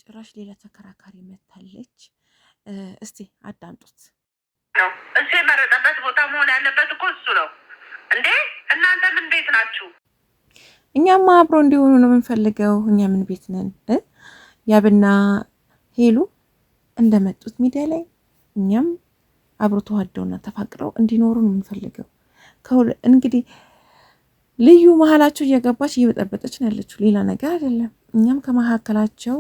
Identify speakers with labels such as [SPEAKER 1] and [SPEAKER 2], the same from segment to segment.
[SPEAKER 1] ጭራሽ ሌላ ተከራካሪ መታለች። እስቲ አዳምጡት።
[SPEAKER 2] ነው እሱ የመረጠበት ቦታ መሆን ያለበት እኮ እሱ ነው እንዴ። እናንተ ምን ቤት ናችሁ?
[SPEAKER 1] እኛማ አብሮ እንዲሆኑ ነው የምንፈልገው። እኛ ምን ቤት ነን? ያብና ሄሉ እንደመጡት ሚዲያ ላይ እኛም አብሮ ተዋደውና ተፋቅረው እንዲኖሩ ነው የምንፈልገው። እንግዲህ ልዩ መሀላቸው እየገባች እየበጠበጠች ነው ያለችው፣ ሌላ ነገር አይደለም። እኛም ከመካከላቸው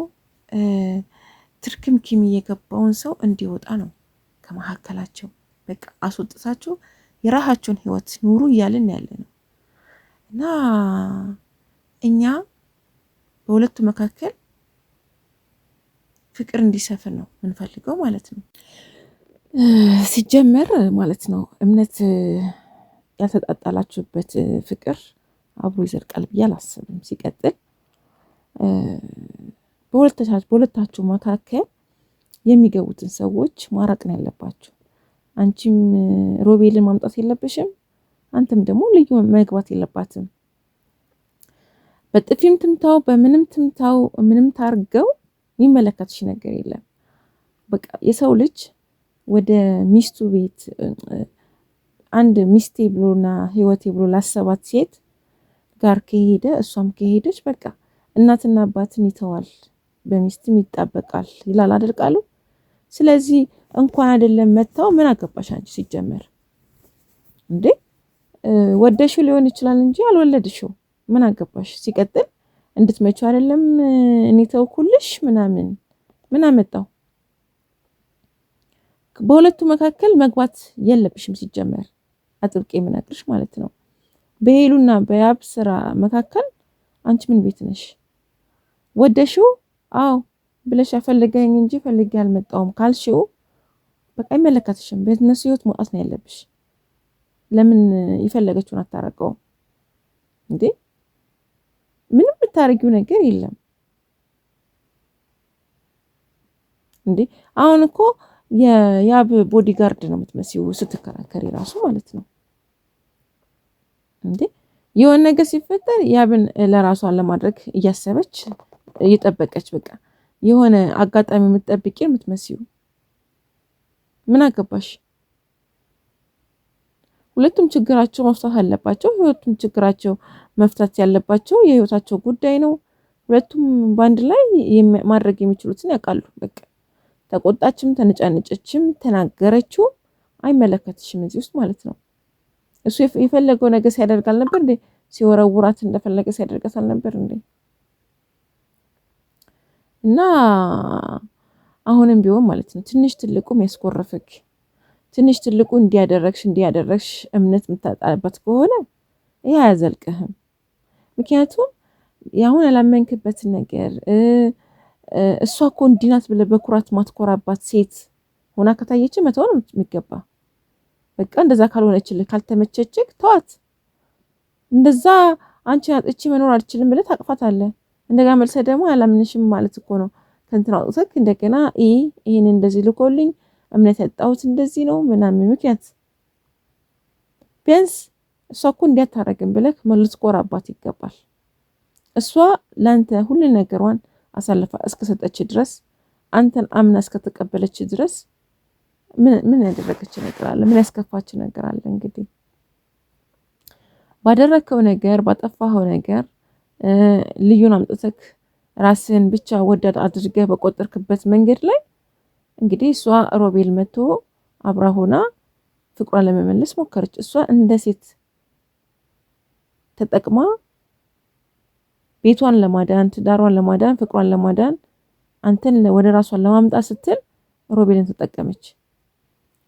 [SPEAKER 1] ትርክምኪም እየገባውን ሰው እንዲወጣ ነው ከመካከላቸው በቃ አስወጥታችሁ የራሳቸውን ህይወት ኑሩ እያልን ያለ ነው እና እኛ በሁለቱ መካከል ፍቅር እንዲሰፍን ነው የምንፈልገው ማለት ነው። ሲጀመር ማለት ነው እምነት ያልተጣጣላችሁበት ፍቅር አብሮ ይዘልቃል ብዬ አላስብም። ሲቀጥል በሁለታችሁ መካከል የሚገቡትን ሰዎች ማራቅ ነው ያለባችሁ። አንቺም ሮቤልን ማምጣት የለብሽም፣ አንተም ደግሞ ልዩ መግባት የለባትም። በጥፊም ትምታው በምንም ትምታው ምንም ታርገው የሚመለከትሽ ነገር የለም። በቃ የሰው ልጅ ወደ ሚስቱ ቤት አንድ ሚስቴ ብሎና ህይወቴ ብሎ ላሰባት ሴት ጋር ከሄደ እሷም ከሄደች በቃ እናትና አባትን ይተዋል፣ በሚስትም ይጣበቃል ይላል አይደል ቃሉ። ስለዚህ እንኳን አይደለም መታው ምን አገባሽ አንቺ ሲጀመር እንዴ? ወደሽው ሊሆን ይችላል እንጂ አልወለድሽው፣ ምን አገባሽ? ሲቀጥል እንድትመጪው አይደለም እኔ ተውኩልሽ ምናምን ምን አመጣው? በሁለቱ መካከል መግባት የለብሽም ሲጀመር፣ አጥብቄ የምነግርሽ ማለት ነው። በሄሉና በያብ ስራ መካከል አንቺ ምን ቤት ነሽ? ወደሽው አዎ ብለሽ ፈልገኝ እንጂ ፈልጌ አልመጣውም ካልሽው በቃ አይመለከትሽም። በእነሱ ህይወት መውጣት ነው ያለብሽ። ለምን የፈለገችውን አታረቀውም እንዴ? ምንም የምታረጊው ነገር የለም እንዴ። አሁን እኮ የያብ ቦዲጋርድ ነው የምትመስይው ስትከራከሪ ራሱ ማለት ነው እንዴ። የሆነ ነገር ሲፈጠር ያብን ለራሷን ለማድረግ እያሰበች እየጠበቀች በቃ የሆነ አጋጣሚ የምትጠብቂ የምትመስይው። ምን አገባሽ? ሁለቱም ችግራቸው መፍታት አለባቸው። ሁለቱም ችግራቸው መፍታት ያለባቸው የህይወታቸው ጉዳይ ነው። ሁለቱም በአንድ ላይ ማድረግ የሚችሉትን ያውቃሉ። በቃ ተቆጣችም፣ ተነጫነጨችም፣ ተናገረችው አይመለከትሽም እዚህ ውስጥ ማለት ነው። እሱ የፈለገው ነገር ሲያደርግ አልነበር እንዴ? ሲወረውራት እንደፈለገ ሲያደርጋት አልነበር እንዴ? እና አሁንም ቢሆን ማለት ነው ትንሽ ትልቁም ያስኮረፈክ ትንሽ ትልቁ እንዲያደረግሽ እምነት የምታጣበት ከሆነ ይሄ አያዘልቅህም። ምክንያቱም ያሁን ያላመንክበትን ነገር እሷ እኮ እንዲህ ናት ብለህ በኩራት ማትኮራባት ሴት ሆና ከታየች መተው ነው የሚገባ። በቃ እንደዛ ካልሆነችልህ ካልተመቸችክ ተዋት። እንደዛ አንቺ አጥቼ መኖር አልችልም ብለህ ታቅፋታለህ። እንደጋ መልሰህ ደግሞ አላምንሽም ማለት እኮ ነው። ከእንትን አውጥተክ እንደገና ይሄን እንደዚህ ልኮልኝ እምነት ያጣሁት እንደዚህ ነው ምናምን ምክንያት ቢያንስ እሷ እኮ እንዲያታረግም ብለህ ልትኮራባት ይገባል። እሷ ላንተ ሁሉ ነገሯን አሳልፋ እስከሰጠች ድረስ አንተን አምና እስከተቀበለች ድረስ ምን ያደረገች ነገር አለ? ምን ያስከፋች ነገር አለ? እንግዲህ ባደረከው ነገር ባጠፋኸው ነገር ልዩን አምጥተክ ራስን ብቻ ወዳድ አድርገህ በቆጠርክበት መንገድ ላይ እንግዲህ እሷ ሮቤል መጥቶ አብራ ሆና ፍቅሯን ለመመለስ ሞከረች። እሷ እንደ ሴት ተጠቅማ ቤቷን ለማዳን ትዳሯን ለማዳን ፍቅሯን ለማዳን አንተን ወደ ራሷን ለማምጣት ስትል ሮቤልን ተጠቀመች።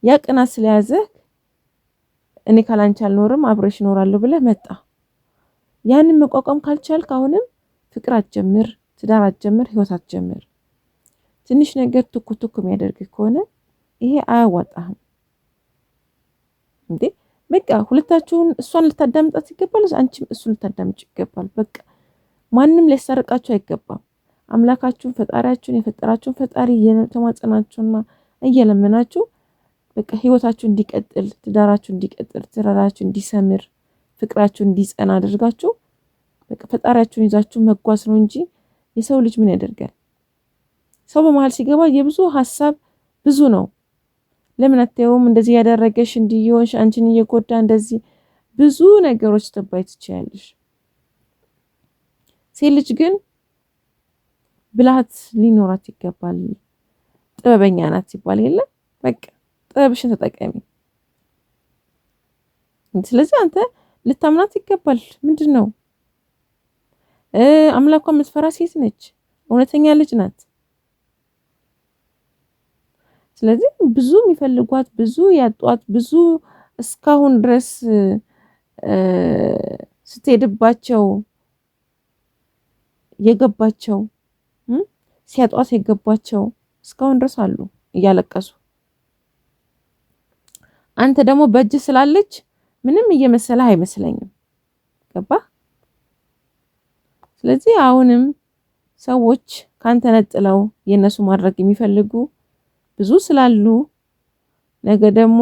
[SPEAKER 1] ያ ቅናት ስለያዘ እኔ ካላንቺ አልኖርም አብረሽ እኖራለሁ ብለህ መጣ። ያንን መቋቋም ካልቻልክ አሁንም ፍቅር አትጀምር፣ ትዳር አትጀምር፣ ህይወት አትጀምር። ትንሽ ነገር ትኩ የሚያደርግ ከሆነ ይሄ አያዋጣህም እንዴ። በቃ ሁለታችሁን እሷን ልታዳምጣት ይገባል፣ አንቺም እሱን ልታዳምጪ ይገባል። በቃ ማንም ሊያሳርቃችሁ አይገባም። አምላካችሁን ፈጣሪያችሁን የፈጠራችሁን ፈጣሪ እየተማጸናችሁና እየለመናችሁ በቃ ህይወታችሁ እንዲቀጥል፣ ትዳራችሁ እንዲቀጥል፣ ትዳራችሁ እንዲሰምር፣ ፍቅራችሁ እንዲጸና አድርጋችሁ በቃ ፈጣሪያችሁን ይዛችሁ መጓዝ ነው እንጂ የሰው ልጅ ምን ያደርጋል? ሰው በመሀል ሲገባ የብዙ ሀሳብ ብዙ ነው። ለምን አትየውም? እንደዚህ ያደረገሽ እንዲሆንሽ አንቺን እየጎዳ እንደዚህ ብዙ ነገሮች ተባይ ትችያለሽ። ሴት ልጅ ግን ብልሃት ሊኖራት ይገባል። ጥበበኛ ናት ሲባል የለ በቃ ጥበብሽን ተጠቀሚ። ስለዚህ አንተ ልታምናት ይገባል። ምንድን ነው አምላኳ የምትፈራ ሴት ነች። እውነተኛ ልጅ ናት። ስለዚህ ብዙ የሚፈልጓት ብዙ ያጧት ብዙ እስካሁን ድረስ ስትሄድባቸው የገባቸው ሲያጧት የገባቸው እስካሁን ድረስ አሉ እያለቀሱ። አንተ ደግሞ በእጅ ስላለች ምንም እየመሰለህ አይመስለኝም። ገባ? ስለዚህ አሁንም ሰዎች ካንተ ነጥለው የነሱ ማድረግ የሚፈልጉ ብዙ ስላሉ ነገ ደግሞ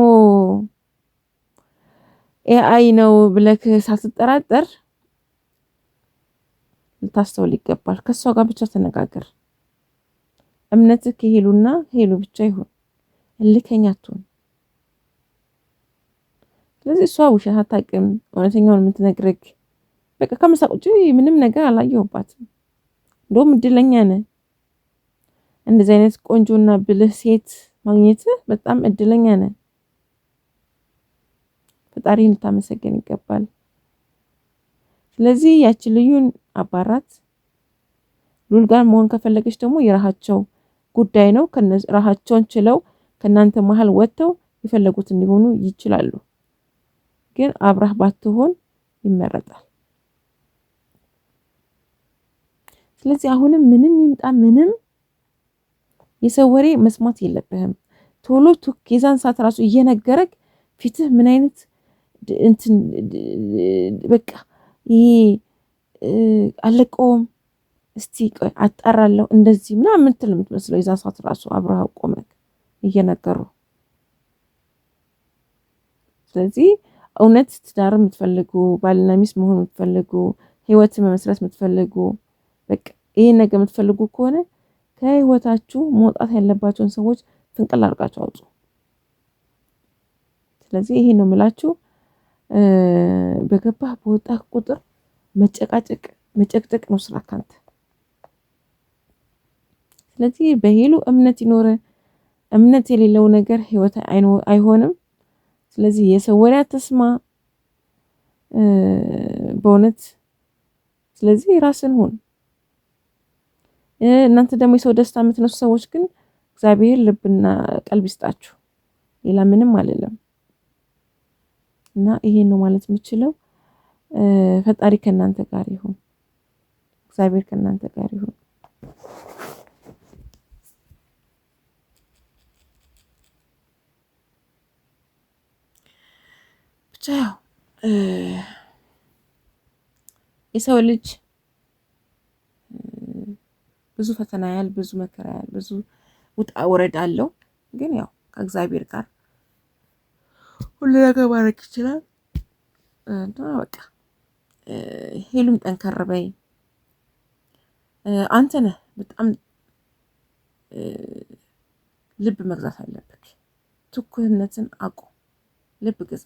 [SPEAKER 1] ኤአይ ነው ብለህ ሳትጠራጠር ልታስተውል ይገባል። ከሷ ጋር ብቻ ተነጋገር። እምነትህ ከሄሉና ሄሉ ብቻ ይሁን። እልከኛ አትሁን። ስለዚህ እሷ ውሸት አታውቅም። እውነተኛውን የምትነግርህ በቃ ከመሳቅ ውጪ ምንም ነገር አላየሁባትም። እንደውም እድለኛ ነህ። እንደዚህ አይነት ቆንጆና ብልህ ሴት ማግኘትህ በጣም እድለኛ ነህ። ፈጣሪን ልታመሰግን ይገባል። ስለዚህ ያቺ ልዩን አባራት። ሉል ጋር መሆን ከፈለገች ደግሞ የራሳቸው ጉዳይ ነው። ራሳቸውን ችለው ከናንተ መሀል ወጥተው የፈለጉት እንዲሆኑ ይችላሉ። ግን አብራህ ባትሆን ይመረጣል። ስለዚህ አሁንም ምንም ይምጣ ምንም የሰው ወሬ መስማት የለብህም። ቶሎ ቱክ የዛን ሰዓት ራሱ እየነገረክ ፊትህ ምን አይነት እንትን በቃ ይሄ አለቀውም እስቲ አጣራለሁ እንደዚህ ምናምን ምትል የምትመስለው የዛን ሰዓት ራሱ አብረህ ቆመክ እየነገሩ። ስለዚህ እውነት ትዳር የምትፈልጉ ባልና ሚስት መሆን የምትፈልጉ ህይወትን መመስረት የምትፈልጉ በቃ ይሄን ነገር የምትፈልጉ ከሆነ ከህይወታችሁ መውጣት ያለባቸውን ሰዎች ፍንቅል አድርጋችሁ አውጡ። ስለዚህ ይሄ ነው የምላችሁ። በገባህ በወጣህ ቁጥር መጨቅጨቅ ነው ስራ ካንተ። ስለዚህ በሄሉ እምነት ይኖረ እምነት የሌለው ነገር ህይወት አይሆንም። ስለዚህ የሰው ወሬ አትስማ በእውነት። ስለዚህ ራስን ሁን። እናንተ ደግሞ የሰው ደስታ የምትነሱ ሰዎች ግን እግዚአብሔር ልብና ቀልብ ይስጣችሁ። ሌላ ምንም አይደለም። እና ይሄን ነው ማለት የምችለው። ፈጣሪ ከእናንተ ጋር ይሁን። እግዚአብሔር ከእናንተ ጋር ይሁን። ብቻ ያው የሰው ልጅ ብዙ ፈተና ያህል ብዙ መከራ ያህል ብዙ ውጣ ውረድ አለው። ግን ያው ከእግዚአብሔር ጋር ሁሉ ነገር ማድረግ ይችላል። እና በቃ ሄሉም ጠንከር በይ። አንተ ነህ በጣም ልብ መግዛት አለብህ። ትኩህነትን አቁም። ልብ ግዛ።